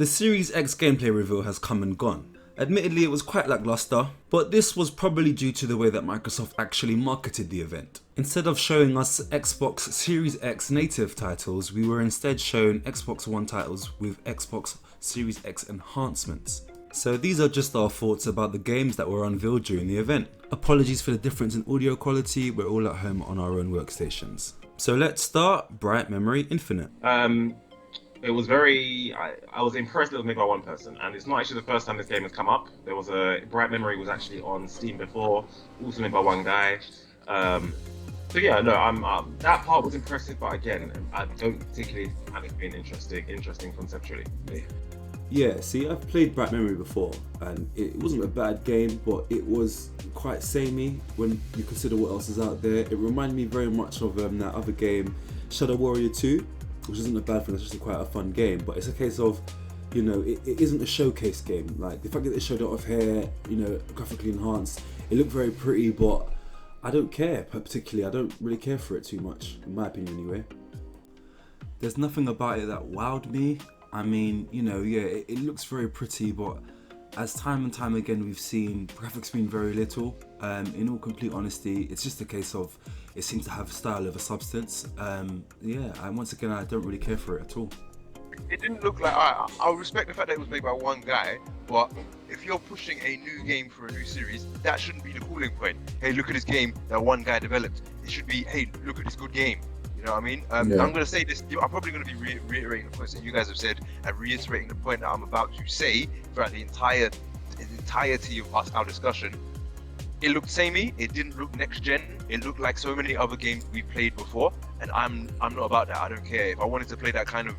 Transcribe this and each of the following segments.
The Series X gameplay reveal has come and gone. Admittedly, it was quite lackluster, but this was probably due to the way that Microsoft actually marketed the event. Instead of showing us Xbox Series X native titles, we were instead shown Xbox One titles with Xbox Series X enhancements. So these are just our thoughts about the games that were unveiled during the event. Apologies for the difference in audio quality, we're all at home on our own workstations. So let's start Bright Memory Infinite. It was very. I was impressed it was made by one person, and it's not actually the first time this game has come up. There was a Bright Memory was actually on Steam before, also made by one guy. So yeah, no, that part was impressive, but again, I don't particularly find it being interesting conceptually. Yeah, see, I've played Bright Memory before, and it wasn't a bad game, but it was quite samey when you consider what else is out there. It reminded me very much of that other game, Shadow Warrior 2. Which isn't a bad thing, it's just quite a fun game, but it's a case of, it isn't a showcase game. Like, the fact that it showed a lot of hair, graphically enhanced, it looked very pretty, but I don't care particularly. I don't really care for it too much, in my opinion anyway. There's nothing about it that wowed me. I mean, it looks very pretty, but as time and time again we've seen, graphics mean very little. In all complete honesty, it's just a case of it seems to have a style over substance. And once again, I don't really care for it at all. It didn't look like. I respect the fact that it was made by one guy, but if you're pushing a new game for a new series, that shouldn't be the calling point. Hey, look at this game that one guy developed. It should be, hey, look at this good game. You know what I mean? I'm going to say this. I'm probably going to be reiterating the points that you guys have said and reiterating the point that I'm about to say throughout the entirety of our discussion. It looked samey. It didn't look next gen. It looked like so many other games we've played before, and I'm not about that. I don't care. If I wanted to play that kind of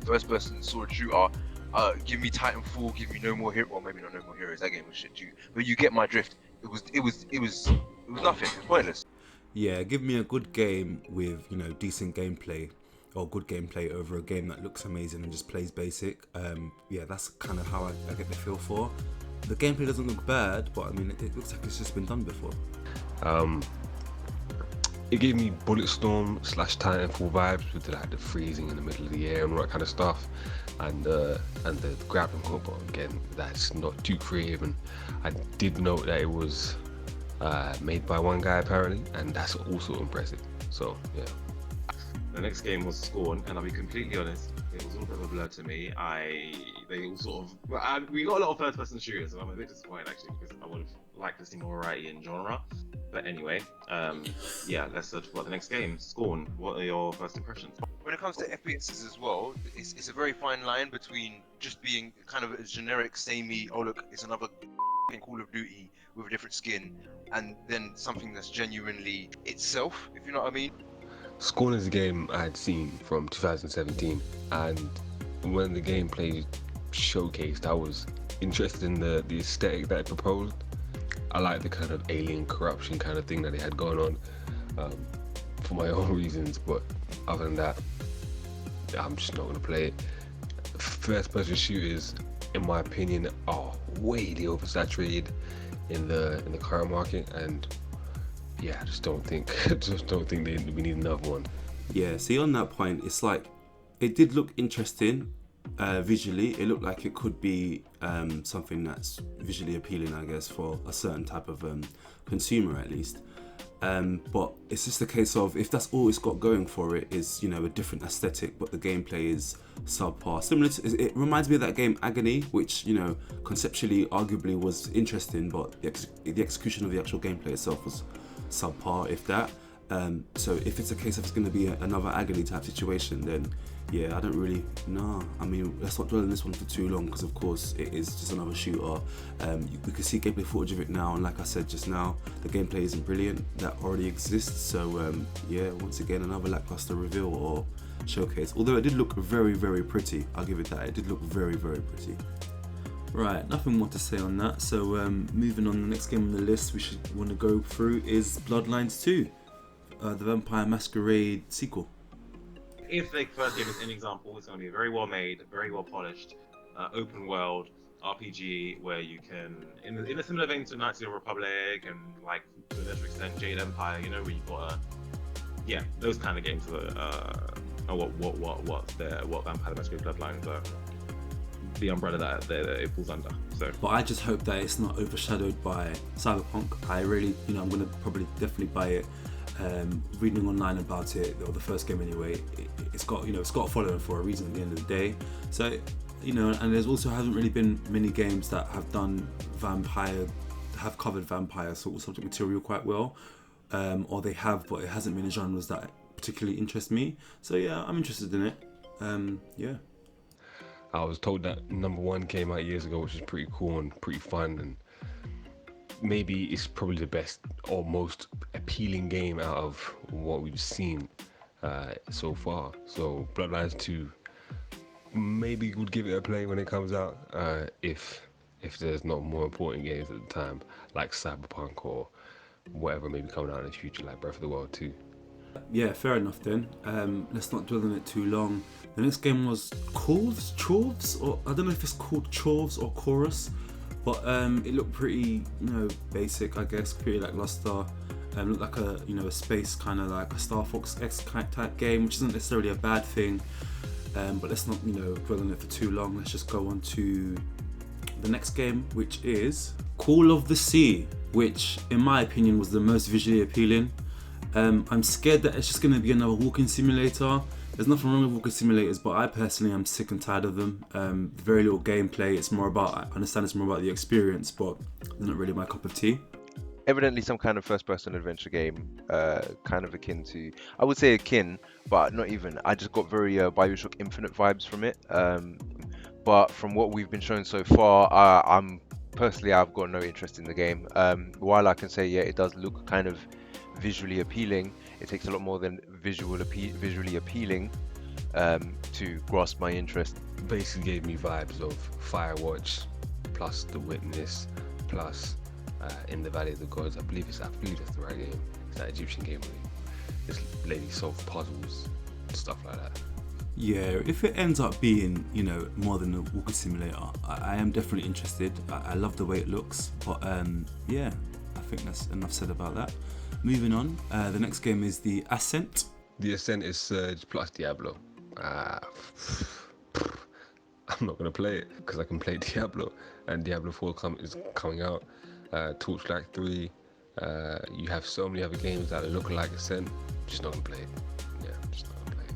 first-person sword shooter, give me Titanfall. Give me No More Heroes. Well, maybe not No More Heroes. That game was shit too. But you get my drift. It was nothing. It was pointless. Yeah, give me a good game with decent gameplay, or good gameplay over a game that looks amazing and just plays basic. That's kind of how I get the feel for. The gameplay doesn't look bad, but I mean, it looks like it's just been done before. It gave me Bulletstorm / Titanfall vibes with the freezing in the middle of the air and all that kind of stuff, and the grappling hook. But again, that's not too creative. And I did note that it was made by one guy apparently, and that's also impressive. So yeah. The next game was Scorn, and I'll be completely honest, it was all a bit of a blur to me. We got a lot of first-person shooters, and I'm a bit disappointed actually, because I would have liked to see more variety in genre. But anyway, let's talk about the next game, Scorn. What are your first impressions? When it comes to FPSs as well, it's a very fine line between just being kind of a generic, samey, oh look, it's another Call of Duty with a different skin, and then something that's genuinely itself, if you know what I mean. Scorn is a game I had seen from 2017, and when the gameplay showcased, I was interested in the aesthetic that it proposed. I like the kind of alien corruption kind of thing that they had going on, for my own reasons, but other than that, I'm just not going to play it. First-person shooters, in my opinion, are way oversaturated in the current market, and yeah, I just don't think we need another one. Yeah, see, on that point, it's like it did look interesting visually. It looked like it could be something that's visually appealing, I guess, for a certain type of consumer at least. But it's just a case of, if that's all it's got going for it is, a different aesthetic, but the gameplay is subpar. Similar to, it reminds me of that game Agony, which, conceptually, arguably was interesting, but the execution of the actual gameplay itself was subpar, if that. So if it's a case of it's going to be another Agony type situation, then yeah, I don't really know. I mean, let's not dwell on this one for too long, because of course it is just another shooter. We can see gameplay footage of it now, and like I said just now, the gameplay isn't brilliant. That already exists. So once again, another lackluster reveal or showcase. Although it did look very, very pretty. I'll give it that. It did look very, very pretty. Right, nothing more to say on that. So moving on, the next game on the list we should want to go through is Bloodlines 2, the Vampire Masquerade sequel. If the first game is any example, it's going to be very well made, very well polished, open world RPG where you can, in a similar vein to Knights of the Republic and like to a lesser extent Jade Empire, where you've got those kind of games are what Vampire Masquerade Bloodlines are. the umbrella that it falls under. So, But I just hope that it's not overshadowed by Cyberpunk. I really, I'm gonna probably definitely buy it. Reading online about it, or the first game anyway, it's got a following for a reason at the end of the day. So, and there's also haven't really been many games that have covered vampire sort of subject material quite well, or they have, but it hasn't been in genres that particularly interest me. So yeah, I'm interested in it. Yeah. I was told that number 1 came out years ago, which is pretty cool and pretty fun, and maybe it's probably the best or most appealing game out of what we've seen so far. So Bloodlines 2, maybe would give it a play when it comes out, if there's not more important games at the time, like Cyberpunk or whatever may be coming out in the future, like Breath of the Wild 2. Yeah, fair enough then. Let's not dwell on it too long. The next game was Chorves, or I don't know if it's called Chorves or Chorus, but it looked pretty, basic, I guess, pretty lackluster. Looked like a space kind of like a Star Fox X type game, which isn't necessarily a bad thing. But let's not, dwell on it for too long. Let's just go on to the next game, which is Call of the Sea, which in my opinion was the most visually appealing. I'm scared that it's just going to be another walking simulator. There's nothing wrong with walking simulators, but I personally am sick and tired of them. Very little gameplay. I understand it's more about the experience, but they're not really my cup of tea. Evidently some kind of first-person adventure game, kind of akin to, I would say akin, but not even. I just got very Bioshock Infinite vibes from it. But from what we've been shown so far, I've got no interest in the game. While I can say, yeah, it does look kind of visually appealing, it takes a lot more than visually appealing to grasp my interest. Basically gave me vibes of Firewatch plus The Witness plus In the Valley of the Gods. I believe that's the right game. It's that Egyptian game where this lady solves puzzles and stuff like that. Yeah, if it ends up being, more than a walking simulator, I am definitely interested. I love the way it looks, but yeah, I think that's enough said about that. Moving on, the next game is the Ascent. The Ascent is Surge plus Diablo. I'm not going to play it because I can play Diablo, and Diablo 4 is coming out. Torchlight 3, you have so many other games that look like Ascent, just not going to play it. Yeah, just not going to play it.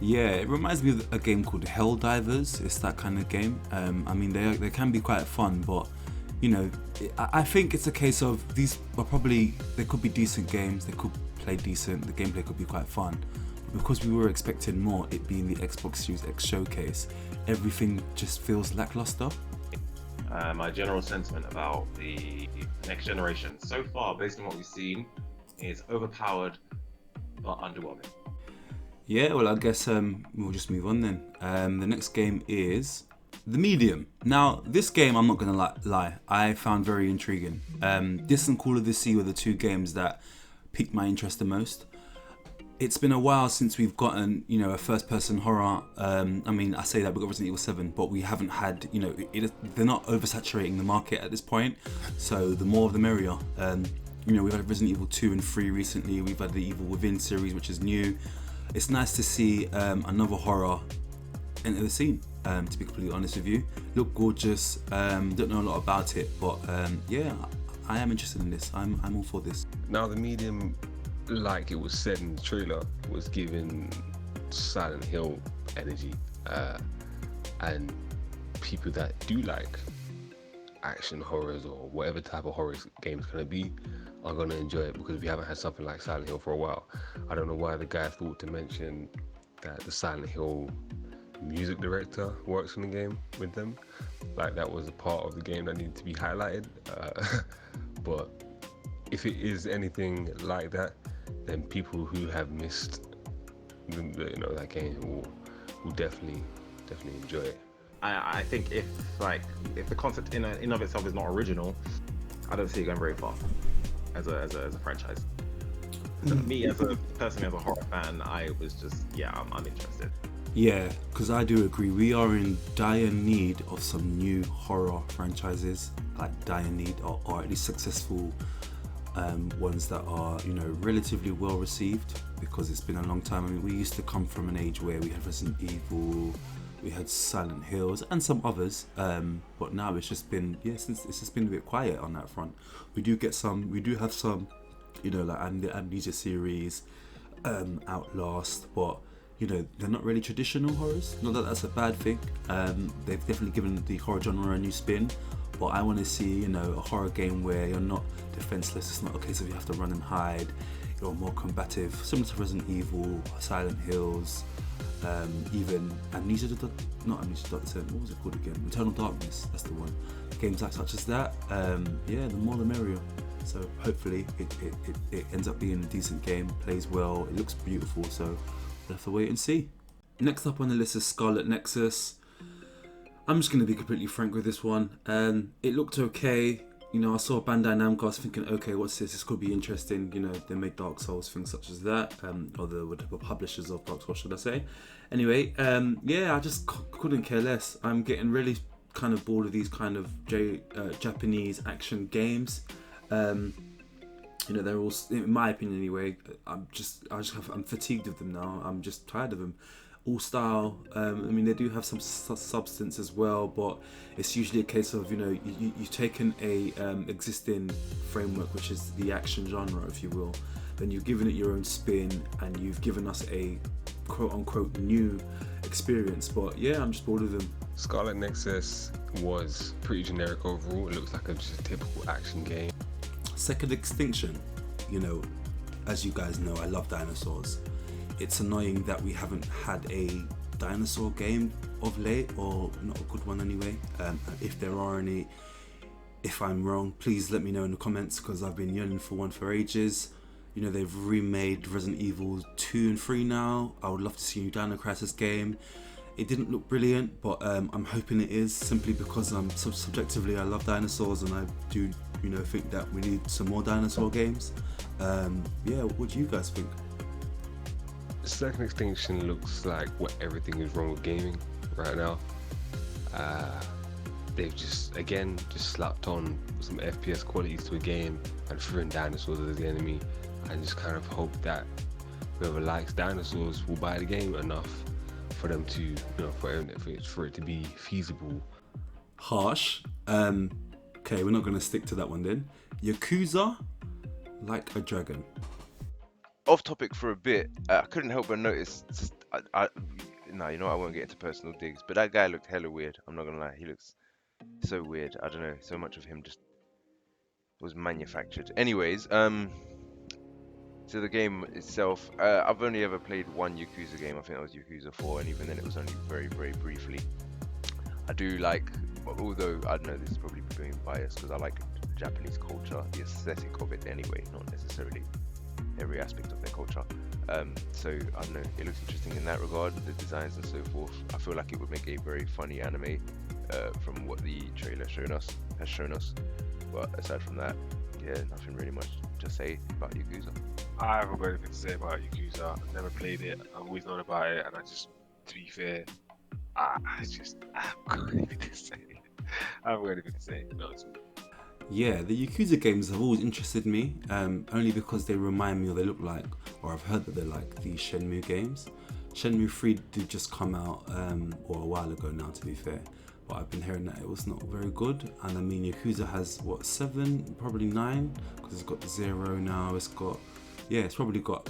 Yeah, it reminds me of a game called Helldivers. It's that kind of game. I mean, they can be quite fun, but I think it's a case of they could be decent games, they could play decent, the gameplay could be quite fun. But because we were expecting more, it being the Xbox Series X showcase, everything just feels lackluster. my general sentiment about the next generation so far, based on what we've seen, is overpowered but underwhelming. Yeah, well, I guess we'll just move on then. The next game is The Medium. Now, this game, I'm not going to lie, I found very intriguing. This and Call of the Sea were the two games that piqued my interest the most. It's been a while since we've gotten, a first-person horror. I mean, I say that we got Resident Evil 7, but we haven't had, they're not oversaturating the market at this point. So the more the merrier. We've had Resident Evil 2 and 3 recently. We've had the Evil Within series, which is new. It's nice to see another horror enter the scene, to be completely honest with you. Look gorgeous, don't know a lot about it, but yeah, I am interested in this. I'm all for this. Now, The Medium, like it was said in the trailer, was given Silent Hill energy, and people that do like action horrors or whatever type of horror game it's going to be are going to enjoy it, because we haven't had something like Silent Hill for a while. I don't know why the guy thought to mention that the Silent Hill music director works in the game with them, like that was a part of the game that needed to be highlighted. But if it is anything like that, then people who have missed that game will definitely enjoy it. I think if the concept in of itself is not original, I don't see it going very far as a franchise. Me as a horror fan, I was just I'm interested. Yeah, because I do agree. We are in dire need of some new horror franchises, like dire need, or at least successful ones that are, relatively well received, because it's been a long time. I mean, we used to come from an age where we had Resident Evil, we had Silent Hills and some others, but now it's just been it's just been a bit quiet on that front. We do have some, like the Amnesia series, Outlast, but they're not really traditional horrors. Not that that's a bad thing. They've definitely given the horror genre a new spin, but I want to see a horror game where you're not defenseless. It's not a case of you have to run and hide. You're more combative, similar to Resident Evil, Silent Hills, even Amnesia, not Amnesia, what was it called again? Eternal Darkness, that's the one. Games such as that, the more the merrier. So hopefully it ends up being a decent game, plays well, it looks beautiful, so we'll have to wait and see. Next up on the list is Scarlet Nexus. I'm just going to be completely frank with this one. It looked okay. I saw Bandai Namco, I was thinking, okay, what's this? This could be interesting. They made Dark Souls, things such as that, or the publishers of Dark Souls, should I say. Anyway, I just couldn't care less. I'm getting really kind of bored of these kind of Japanese action games. They're all, in my opinion anyway, I'm fatigued of them now. I'm just tired of them. All style, they do have some substance as well, but it's usually a case of you've taken a existing framework, which is the action genre, if you will, then you've given it your own spin and you've given us a quote unquote new experience. But yeah, I'm just bored of them. Scarlet Nexus was pretty generic overall. It looks like just a typical action game. Second Extinction, as you guys know, I love dinosaurs. It's annoying that we haven't had a dinosaur game of late, or not a good one anyway. If there are any, if I'm wrong, please let me know in the comments, because I've been yearning for one for ages. They've remade Resident Evil 2 and 3 now. I would love to see a new Dino Crisis game. It didn't look brilliant, but I'm hoping it is, simply because subjectively I love dinosaurs, and I do think that we need some more dinosaur games. What do you guys think? Second Extinction looks like what everything is wrong with gaming right now. They've just slapped on some FPS qualities to a game and threw in dinosaurs as the enemy, and just kind of hope that whoever likes dinosaurs will buy the game enough for them to, for it to be feasible. Harsh. Okay, we're not going to stick to that one then. Yakuza, Like a Dragon. Off topic for a bit, I couldn't help but notice. I won't get into personal digs, but that guy looked hella weird. I'm not gonna lie, he looks so weird. I don't know, so much of him just was manufactured. Anyways, to the game itself, I've only ever played one Yakuza game. I think that was Yakuza 4, and even then it was only very, very briefly. I do like, although I don't know, this is probably being biased because I like Japanese culture, the aesthetic of it anyway, not necessarily every aspect of their culture. So I don't know, it looks interesting in that regard, the designs and so forth. I feel like it would make a very funny anime from what the trailer has shown us. But aside from that, nothing really much to say about Yakuza. I haven't got anything to say about Yakuza. I've never played it. I've always known about it, and to be fair, I haven't got anything to say. No, it's all. Yeah, the Yakuza games have always interested me, only because they remind me, or they look like, or I've heard that they're like the Shenmue games. Shenmue 3 did just come out, or a while ago now, to be fair, but I've been hearing that it was not very good. And I mean, Yakuza has 7, probably 9, because it's got the 0 now. It's probably got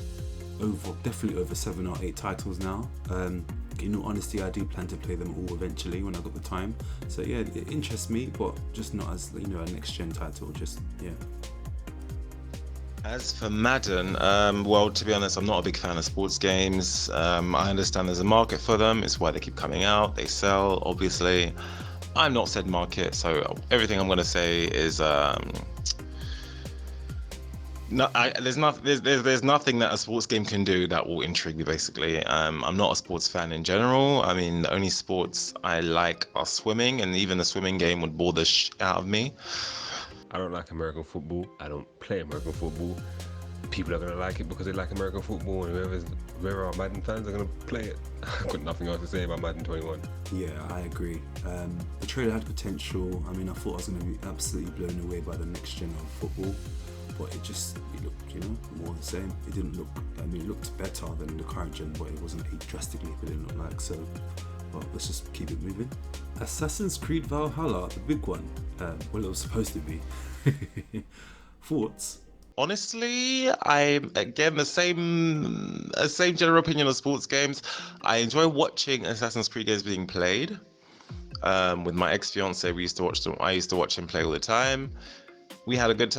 definitely over 7 or 8 titles now. In all honesty, I do plan to play them all eventually when I got the time. So yeah, it interests me, but just not as a next gen title. As for Madden, well, to be honest, I'm not a big fan of sports games. I understand there's a market for them. It's why they keep coming out. They sell, obviously. I'm not said market, so everything I'm going to say is there's nothing that a sports game can do that will intrigue me, basically. I'm not a sports fan in general. I mean, the only sports I like are swimming, and even the swimming game would bore the out of me. I don't like American football. I don't play American football. People are going to like it because they like American football, and whoever are Madden fans are going to play it. I've got nothing else to say about Madden 21. Yeah, I agree. The trailer had potential. I mean, I thought I was going to be absolutely blown away by the next gen of football, but it looked, more the same. It looked better than the current gen, but it wasn't drastically, but it looked like so. Well, let's just keep it moving. Assassin's Creed Valhalla, the big one. Well, it was supposed to be. Thoughts? Honestly, I'm again the same general opinion of sports games. I enjoy watching Assassin's Creed games being played. With my ex-fiance, we used to watch them. I used to watch him play all the time. We had a good.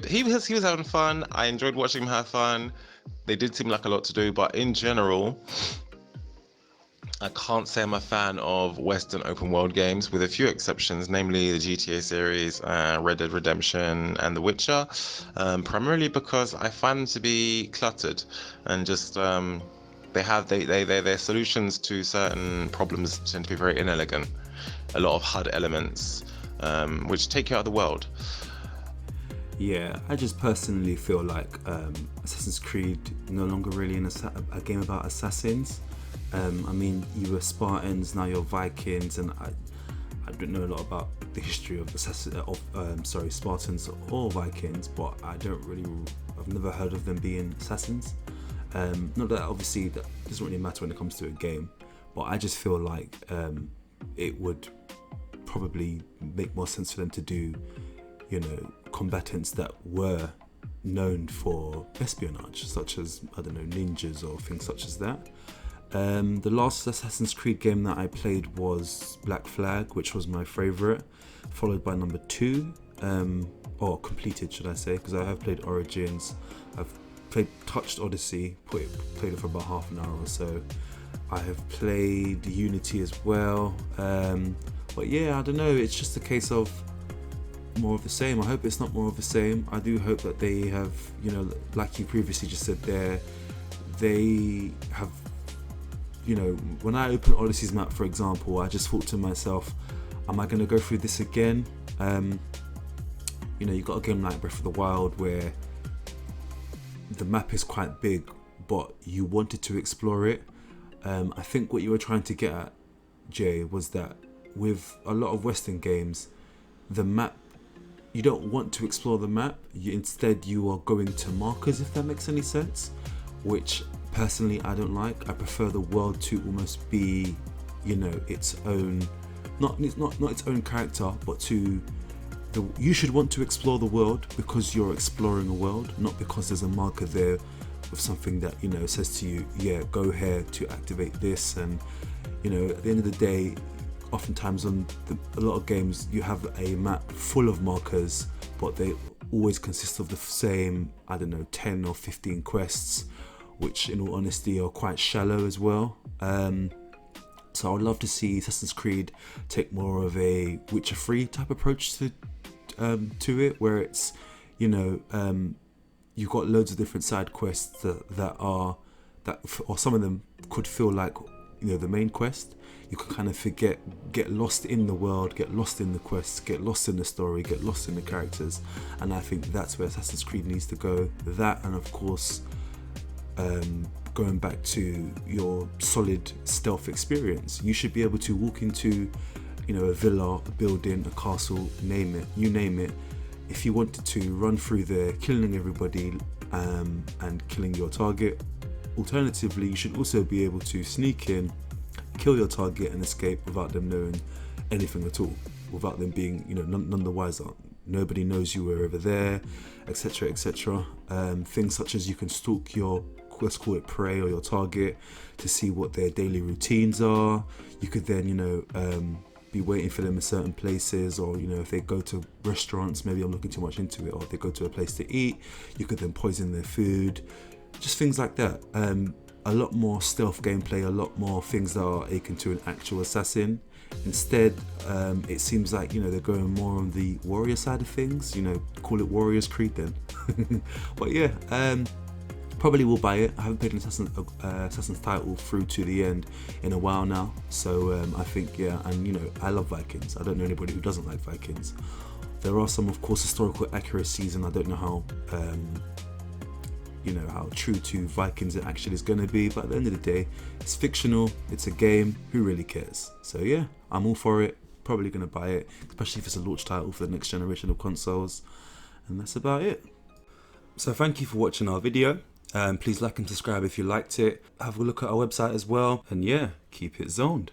He was having fun. I enjoyed watching him have fun. They did seem like a lot to do, but in general, I can't say I'm a fan of Western open world games, with a few exceptions, namely the GTA series, Red Dead Redemption, and The Witcher. Primarily because I find them to be cluttered and just their solutions to certain problems tend to be very inelegant. A lot of HUD elements, which take you out of the world. Yeah, I just personally feel like Assassin's Creed no longer really a game about assassins. I mean, you were Spartans, now you're Vikings, and I don't know a lot about the history of Spartans or Vikings, but I've never heard of them being assassins. Not that obviously that doesn't really matter when it comes to a game, but I just feel like it would probably make more sense for them to do, combatants that were known for espionage, such as, I don't know, ninjas or things such as that. The last Assassin's Creed game that I played was Black Flag, which was my favourite, followed by number 2, or completed should I say, because I have played Origins, I've touched Odyssey, played it for about half an hour or so. I have played Unity as well, but yeah, I don't know, it's just a case of more of the same. I hope it's not more of the same. I do hope that they have, like you previously just said there, they have, when I open Odyssey's map, for example, I just thought to myself, am I going to go through this again? You've got a game like Breath of the Wild where the map is quite big, but you wanted to explore it. I think what you were trying to get at, Jay, was that with a lot of Western games, the map, you don't want to explore the map. Instead, you are going to markers, if that makes any sense, which personally I don't like. I prefer the world to almost be, its own, not its own character, but you should want to explore the world because you're exploring a world, not because there's a marker there with something that says to you, yeah, go here to activate this. And at the end of the day, oftentimes on a lot of games you have a map full of markers, but they always consist of the same, 10 or 15 quests, which in all honesty are quite shallow as well. So I would love to see Assassin's Creed take more of a Witcher 3 type approach to it, where it's, you've got loads of different side quests or some of them could feel like, the main quest. You can kind of get lost in the world, get lost in the quests, get lost in the story, get lost in the characters, and I think that's where Assassin's Creed needs to go. That, and of course, going back to your solid stealth experience, you should be able to walk into, a villa, a building, a castle, you name it. If you wanted to run through there, killing everybody and killing your target. Alternatively, you should also be able to sneak in, kill your target and escape without them knowing anything at all, without them being, none the wiser. Nobody knows you were ever there, etc., etc. Things such as you can stalk your, let's call it prey, or your target, to see what their daily routines are. You could then, be waiting for them in certain places, or if they go to restaurants, maybe I'm looking too much into it, or if they go to a place to eat, you could then poison their food. Just things like that. A lot more stealth gameplay, a lot more things that are akin to an actual assassin. Instead, it seems like they're going more on the warrior side of things. Call it Warriors Creed then. But yeah, probably will buy it. I haven't played an Assassin's title through to the end in a while now, so I think, yeah. And I love Vikings. I don't know anybody who doesn't like Vikings. There are some, of course, historical accuracies, and I don't know how how true to Vikings it actually is going to be, but at the end of the day, it's fictional, it's a game, who really cares? So yeah, I'm all for it, probably going to buy it, especially if it's a launch title for the next generation of consoles, and that's about it. So thank you for watching our video. Please like and subscribe if you liked it. Have a look at our website as well, and yeah, keep it zoned.